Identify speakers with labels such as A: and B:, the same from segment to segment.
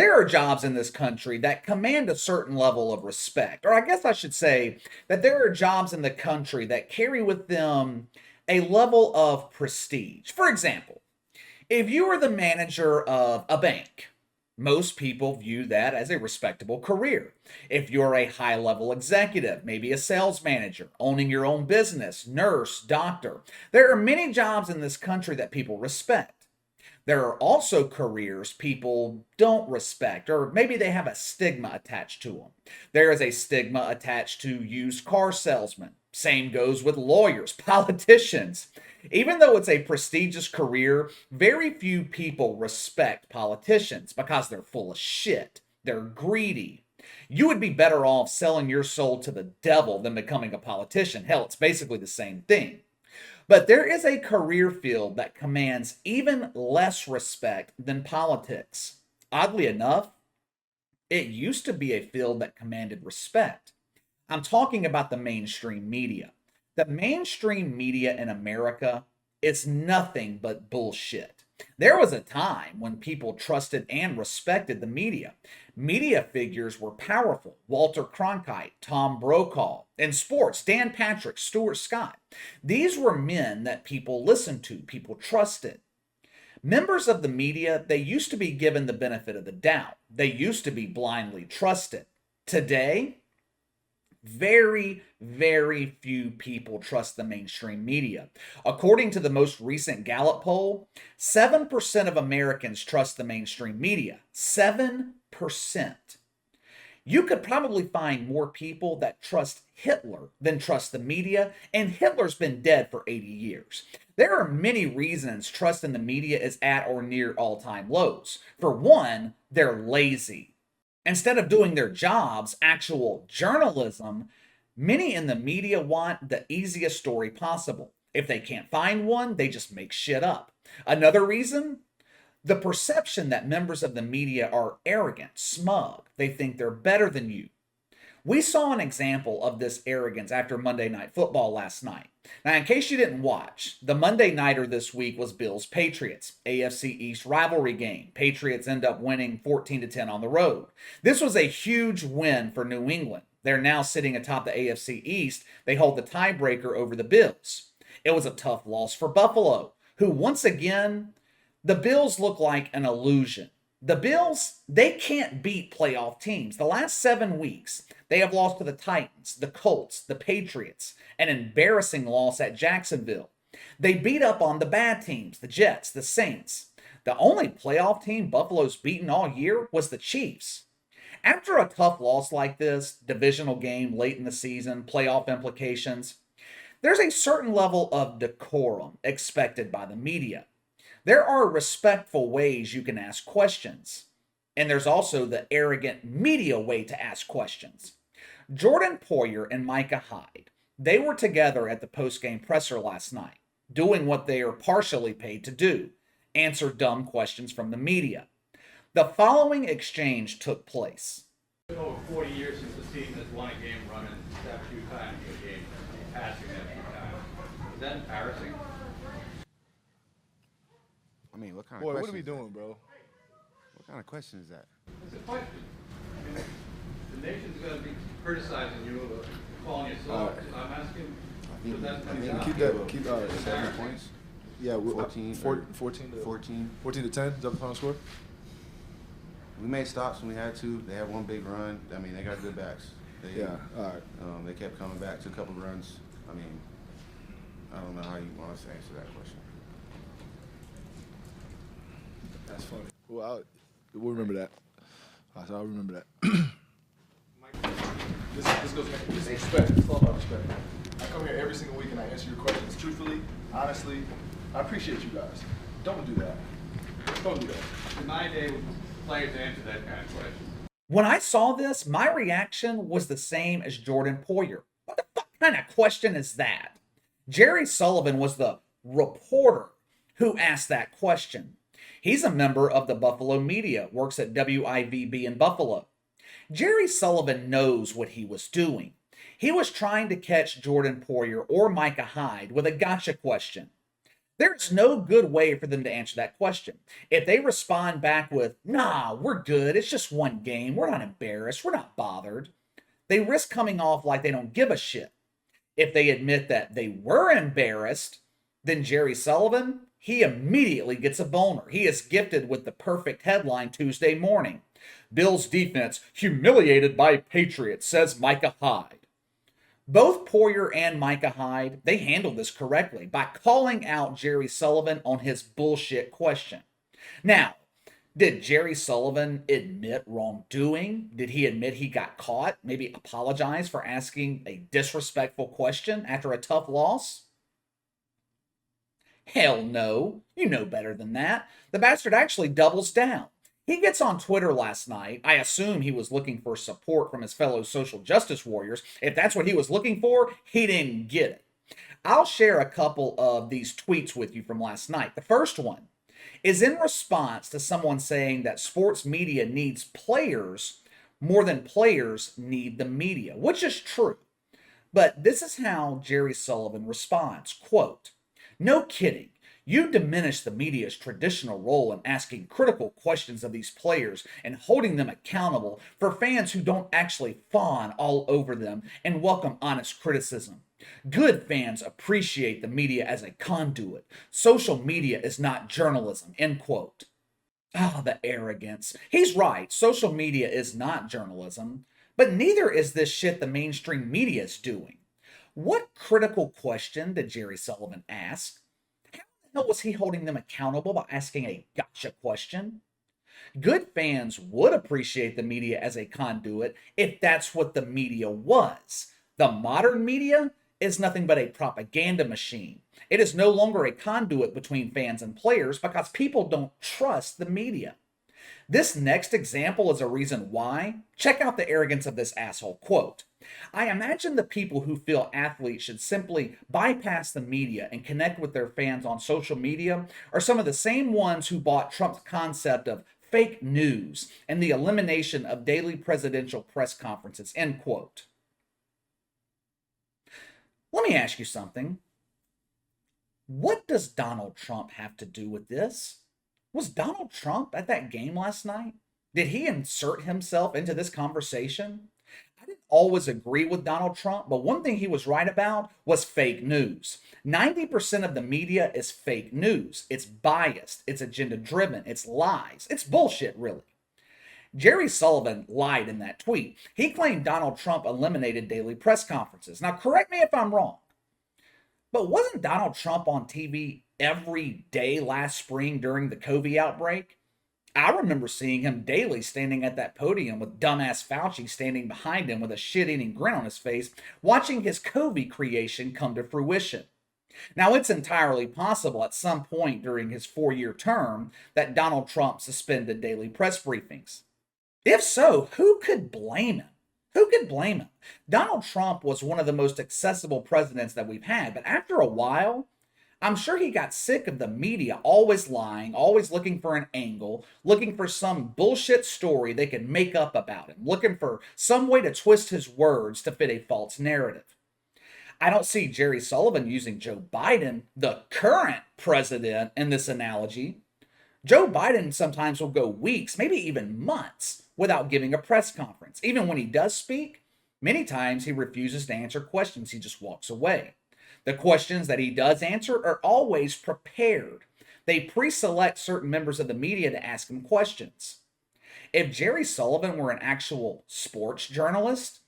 A: There are jobs in this country that command a certain level of respect, or I guess I should say that there are jobs in the country that carry with them a level of prestige. For example, if you are the manager of a bank, most people view that as a respectable career. If you're a high level executive, maybe a sales manager, owning your own business, nurse, doctor, there are many jobs in this country that people respect. There are also careers people don't respect, or maybe they have a stigma attached to them. There is a stigma attached to used car salesmen. Same goes with lawyers, politicians. Even though it's a prestigious career, very few people respect politicians because they're full of shit. They're greedy. You would be better off selling your soul to the devil than becoming a politician. Hell, it's basically the same thing. But there is a career field that commands even less respect than politics. Oddly enough, it used to be a field that commanded respect. I'm talking about the mainstream media. The mainstream media in America is nothing but bullshit. There was a time when people trusted and respected the media. Media figures were powerful. Walter Cronkite, Tom Brokaw. In sports, Dan Patrick, Stuart Scott. These were men that people listened to, people trusted. Members of the media, they used to be given the benefit of the doubt. They used to be blindly trusted. Today, very few people trust the mainstream media. According to the most recent Gallup poll, 7% of Americans trust the mainstream media. 7%. You could probably find more people that trust Hitler than trust the media, and Hitler's been dead for 80 years. There are many reasons trust in the media is at or near all-time lows. For one, they're lazy. Instead of doing their jobs, actual journalism, many in the media want the easiest story possible. If they can't find one, they just make shit up. Another reason? The perception that members of the media are arrogant, smug. They think they're better than you. We saw an example of this arrogance after Monday Night Football last night. Now, in case you didn't watch, the Monday Nighter this week was Bills Patriots, AFC East rivalry game. Patriots end up winning 14-10 on the road. This was a huge win for New England. They're now sitting atop the AFC East. They hold the tiebreaker over the Bills. It was a tough loss for Buffalo, who once again, the Bills look like an illusion. The Bills, they can't beat playoff teams. The last 7 weeks, they have lost to the Titans, the Colts, the Patriots, an embarrassing loss at Jacksonville. They beat up on the bad teams, the Jets, the Saints. The only playoff team Buffalo's beaten all year was the Chiefs. After a tough loss like this, divisional game late in the season, playoff implications, there's a certain level of decorum expected by the media. There are respectful ways you can ask questions, and there's also the arrogant media way to ask questions. Jordan Poyer and Micah Hyde, they were together at the post-game presser last night, doing what they are partially paid to do, answer dumb questions from the media. The following exchange took place.
B: Over 40 years since the team has won a game running that few times in a game, passing that few times. Is that embarrassing?
C: I mean, what kind
D: Boy,
C: of question?
D: what are we doing, bro?
C: What kind of question is that?
B: It's a question. I mean, the nation's going to be criticizing you, calling you soft. So I'm asking.
D: Keep
C: 7 points.
D: Yeah,
C: 14
D: 14 to 10. Is that the final score?
C: We made stops when we had to. They had one big run. I mean, they got good backs.
D: All right.
C: They kept coming back to a couple runs. I mean, I don't know how you want us to answer that question.
D: That's funny. Well, we'll remember that. I'll remember that. This goes back to respect. It's all about respect. I come here every single week and I answer your questions truthfully, honestly. I appreciate you guys. Don't do that. Don't do that.
B: In my day, players answer that kind of question.
A: When I saw this, my reaction was the same as Jordan Poyer. What the fuck kind of question is that? Jerry Sullivan was the reporter who asked that question. He's a member of the Buffalo media, works at WIVB in Buffalo. Jerry Sullivan knows what he was doing. He was trying to catch Jordan Poyer or Micah Hyde with a gotcha question. There's no good way for them to answer that question. If they respond back with, nah, we're good, it's just one game, we're not embarrassed, we're not bothered, they risk coming off like they don't give a shit. If they admit that they were embarrassed, then Jerry Sullivan, he immediately gets a boner. He is gifted with the perfect headline Tuesday morning. Bills defense humiliated by Patriots, says Micah Hyde. Both Poyer and Micah Hyde, they handled this correctly by calling out Jerry Sullivan on his bullshit question. Now, did Jerry Sullivan admit wrongdoing? Did he admit he got caught? Maybe apologize for asking a disrespectful question after a tough loss? Hell no. You know better than that. The bastard actually doubles down. He gets on Twitter last night. I assume he was looking for support from his fellow social justice warriors. If that's what he was looking for, he didn't get it. I'll share a couple of these tweets with you from last night. The first one is in response to someone saying that sports media needs players more than players need the media, which is true. But this is how Jerry Sullivan responds, quote, "No kidding. You diminish the media's traditional role in asking critical questions of these players and holding them accountable for fans who don't actually fawn all over them and welcome honest criticism. Good fans appreciate the media as a conduit. Social media is not journalism," end quote. Ah, the arrogance. He's right. Social media is not journalism, but neither is this shit the mainstream media is doing. What critical question did Jerry Sullivan ask? How was he holding them accountable by asking a gotcha question? Good fans would appreciate the media as a conduit if that's what the media was. The modern media is nothing but a propaganda machine. It is no longer a conduit between fans and players because people don't trust the media. This next example is a reason why. Check out the arrogance of this asshole. Quote, "I imagine the people who feel athletes should simply bypass the media and connect with their fans on social media are some of the same ones who bought Trump's concept of fake news and the elimination of daily presidential press conferences," end quote. Let me ask you something. What does Donald Trump have to do with this? Was Donald Trump at that game last night? Did he insert himself into this conversation? I didn't always agree with Donald Trump, but one thing he was right about was fake news. 90% of the media is fake news. It's biased, it's agenda driven, it's lies, it's bullshit, really. Jerry Sullivan lied in that tweet. He claimed Donald Trump eliminated daily press conferences. Now, correct me if I'm wrong, but wasn't Donald Trump on TV every day last spring during the COVID outbreak? I remember seeing him daily standing at that podium with dumbass Fauci standing behind him with a shit-eating grin on his face, watching his COVID creation come to fruition. Now, it's entirely possible at some point during his 4-year term that Donald Trump suspended daily press briefings. If so, who could blame him? Who could blame him? Donald Trump was one of the most accessible presidents that we've had, but after a while, I'm sure he got sick of the media always lying, always looking for an angle, looking for some bullshit story they could make up about him, looking for some way to twist his words to fit a false narrative. I don't see Jerry Sullivan using Joe Biden, the current president, in this analogy. Joe Biden sometimes will go weeks, maybe even months, without giving a press conference. Even when he does speak, many times he refuses to answer questions. He just walks away. The questions that he does answer are always prepared. They pre-select certain members of the media to ask him questions. If Jerry Sullivan were an actual sports journalist,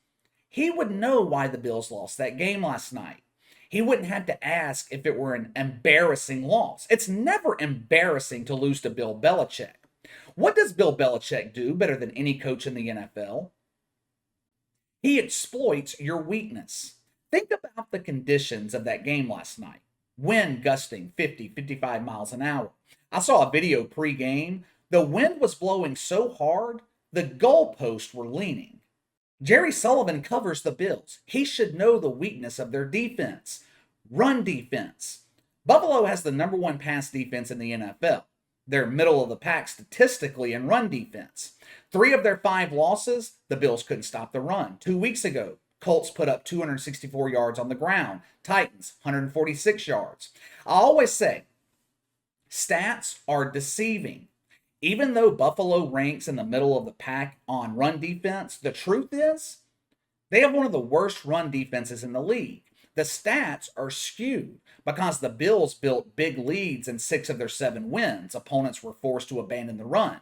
A: he would know why the Bills lost that game last night. He wouldn't have to ask if it were an embarrassing loss. It's never embarrassing to lose to Bill Belichick. What does Bill Belichick do better than any coach in the NFL? He exploits your weakness. Think about the conditions of that game last night. Wind gusting 50, 55 miles an hour. I saw a video pre-game. The wind was blowing so hard, the goalposts were leaning. Jerry Sullivan covers the Bills. He should know the weakness of their defense. Run defense. Buffalo has the number one pass defense in the NFL. They're middle of the pack statistically in run defense. 3 of their 5 losses, the Bills couldn't stop the run. 2 weeks ago, Colts put up 264 yards on the ground. Titans, 146 yards. I always say, Stats are deceiving. Even though Buffalo ranks in the middle of the pack on run defense, the truth is they have one of the worst run defenses in the league. The stats are skewed because the Bills built big leads in 6 of their 7 wins. Opponents were forced to abandon the run.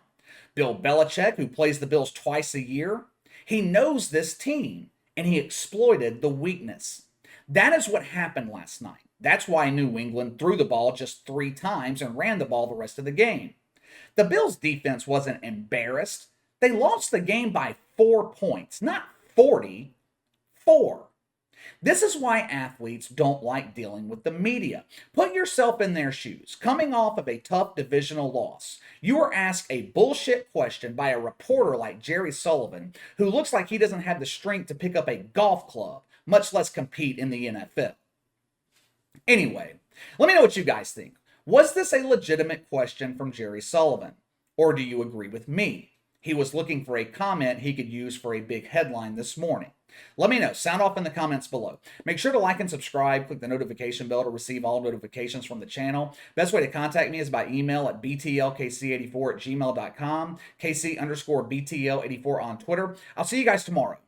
A: Bill Belichick, who plays the Bills twice a year, he knows this team and he exploited the weakness. That is what happened last night. That's why New England threw the ball just 3 times and ran the ball the rest of the game. The Bills' defense wasn't embarrassed. They lost the game by 4 points, not 40, 4. This is why athletes don't like dealing with the media. Put yourself in their shoes. Coming off of a tough divisional loss, you are asked a bullshit question by a reporter like Jerry Sullivan, who looks like he doesn't have the strength to pick up a golf club, much less compete in the NFL. Anyway, let me know what you guys think. Was this a legitimate question from Jerry Sullivan? Or do you agree with me? He was looking for a comment he could use for a big headline this morning. Let me know. Sound off in the comments below. Make sure to like and subscribe. Click the notification bell to receive all notifications from the channel. Best way to contact me is by email at btlkc84@gmail.com, KC_BTL84 on Twitter. I'll see you guys tomorrow.